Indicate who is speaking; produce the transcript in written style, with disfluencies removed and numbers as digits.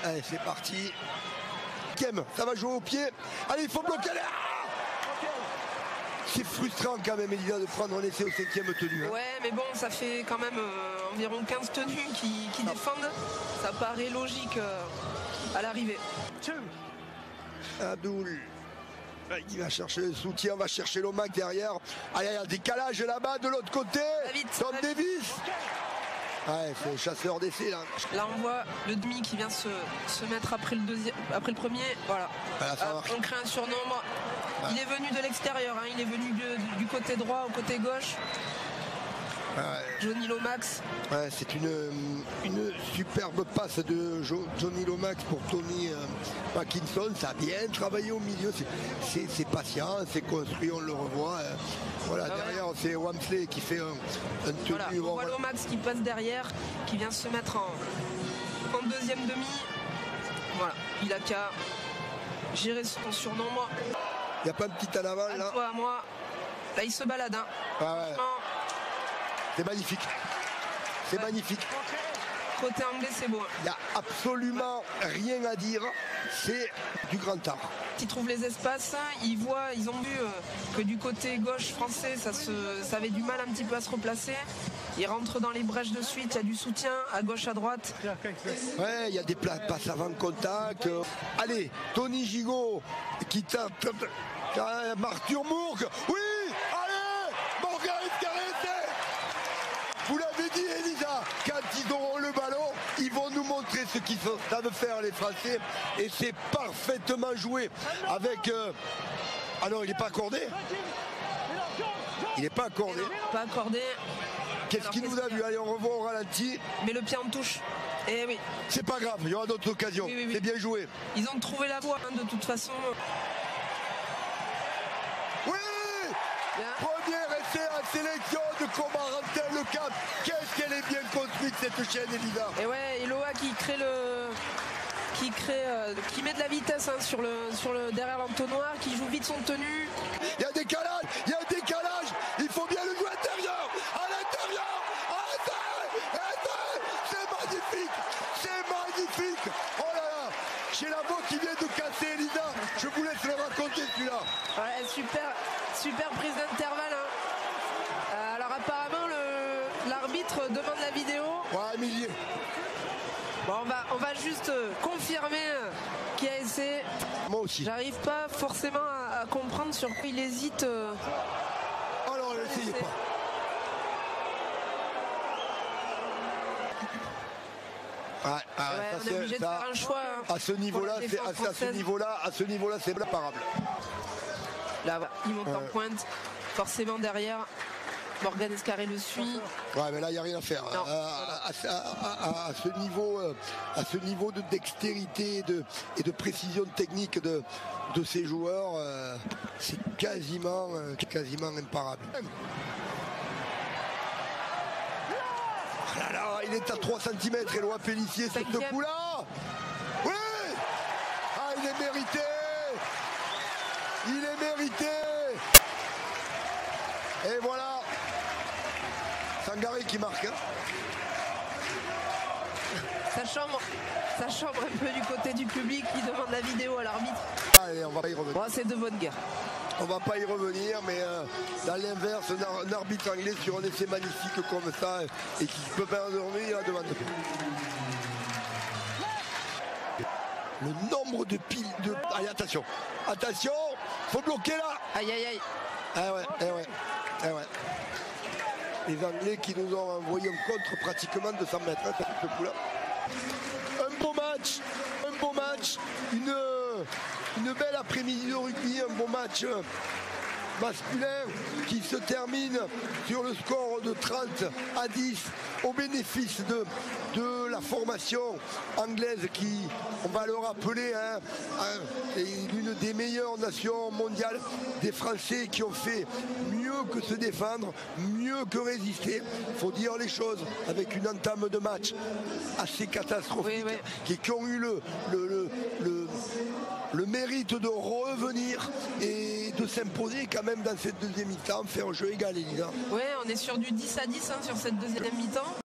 Speaker 1: Allez, c'est parti. Ça va jouer au pied. Allez, il faut bloquer. C'est frustrant quand même, Elisa, de prendre un essai au 5e tenue.
Speaker 2: Ouais, mais bon, ça fait quand même environ 15 tenues qui défendent. Ça paraît logique à l'arrivée.
Speaker 1: Abdoul. Il va chercher le soutien, va chercher Lomax derrière. Allez, il y a un décalage là-bas de l'autre côté. Tom Davis. Ouais, c'est le chasseur d'essai là.
Speaker 2: Là on voit le demi qui vient se mettre après le premier. Voilà. On crée un surnombre. Il est venu de l'extérieur, hein. Il est venu du côté droit au côté gauche. Johnny Lomax.
Speaker 1: Ouais, c'est une superbe passe de Johnny Lomax pour Tony Parkinson. Ça a bien travaillé au milieu. C'est patient, c'est construit, on le revoit. Voilà, derrière c'est Wamsley qui fait un tenue.
Speaker 2: Voilà, on voit Lomax qui passe derrière, qui vient se mettre en deuxième demi. Voilà, il a qu'à gérer son surnombre.
Speaker 1: Il n'y a pas un petit à l'avant là.
Speaker 2: Toi à moi. Là il se balade. Hein.
Speaker 1: C'est magnifique. C'est magnifique.
Speaker 2: Côté anglais, c'est beau.
Speaker 1: Il n'y a absolument rien à dire. C'est du grand art.
Speaker 2: Ils trouvent les espaces. Ils ont vu que du côté gauche français, ça avait du mal un petit peu à se replacer. Ils rentrent dans les brèches de suite. Il y a du soutien à gauche, à droite.
Speaker 1: Ouais, il y a des passes avant contact. Allez, Tony Gigot qui tape. Arthur Mourgue. Oui. Vous l'avez dit, Elisa, quand ils auront le ballon, ils vont nous montrer ce qu'ils savent faire, les Français. Et c'est parfaitement joué avec... Ah non, il n'est pas accordé. Il n'est pas accordé.
Speaker 2: Pas accordé.
Speaker 1: Qu'est-ce qu'il nous a vu? Allez, on revoit au ralenti.
Speaker 2: Mais le pied en touche. Eh oui.
Speaker 1: C'est pas grave, il y aura d'autres occasions. Oui. C'est bien joué.
Speaker 2: Ils ont trouvé la voie, hein, de toute façon.
Speaker 1: Oui. Premier essai en sélection de Comarantin Le Cap. Qu'est-ce qu'elle est bien construite cette chaîne, Elisa.
Speaker 2: Et ouais, Eloa qui met de la vitesse, hein, sur le derrière l'entonnoir, qui joue vite son tenue.
Speaker 1: Il y a un décalage, il faut bien le jouer à l'intérieur. C'est magnifique. Oh là là, j'ai la voix qui vient de casser, Elisa. Je vous laisse le raconter celui-là.
Speaker 2: Ouais, super prise d'intervalle, hein. Alors apparemment l'arbitre demande la vidéo.
Speaker 1: Ouais, millier.
Speaker 2: Bon, on va juste confirmer qui a essayé.
Speaker 1: Moi aussi.
Speaker 2: J'arrive pas forcément à comprendre sur quoi il hésite.
Speaker 1: Oh non, n'essayez pas.
Speaker 2: On est obligé de faire un choix.
Speaker 1: À ce niveau-là, c'est imparable.
Speaker 2: Là, il monte en pointe, forcément derrière. Morgan Escarré le suit.
Speaker 1: Ouais, mais là, il n'y a rien à faire. À ce niveau de dextérité et de précision technique de ces joueurs, c'est quasiment imparable. Oh là là, il est à 3 cm, Éloi Pellissier, sur ce coup-là. Oui. Ah, il est mérité. Et voilà. Sangaré qui marque. Hein.
Speaker 2: Ça chambre un peu du côté du public qui demande la vidéo à l'arbitre.
Speaker 1: Allez, on va pas y revenir.
Speaker 2: Bon, c'est de bonne guerre.
Speaker 1: On va pas y revenir, mais dans l'inverse, un arbitre anglais sur un essai magnifique comme ça et qui peut pas endormir, il la demande. Le nombre de piles de... Allez, attention, faut bloquer là.
Speaker 2: Aïe.
Speaker 1: Ah ouais. Les Anglais qui nous ont envoyé un contre pratiquement de 100 mètres, hein, ce coup-là. Un beau match, une belle après-midi de rugby, un beau match masculin qui se termine sur le score de 30-10 au bénéfice de la formation anglaise qui, on va le rappeler, est l'une des meilleures nations mondiales, des Français qui ont fait mieux que se défendre, mieux que résister, il faut dire les choses, avec une entame de match assez catastrophique, qui ont eu le mérite de revenir et de s'imposer quand même dans cette deuxième mi-temps, faire un jeu égal, Elisa.
Speaker 2: Ouais, on est sur du 10-10, hein, sur cette deuxième mi-temps.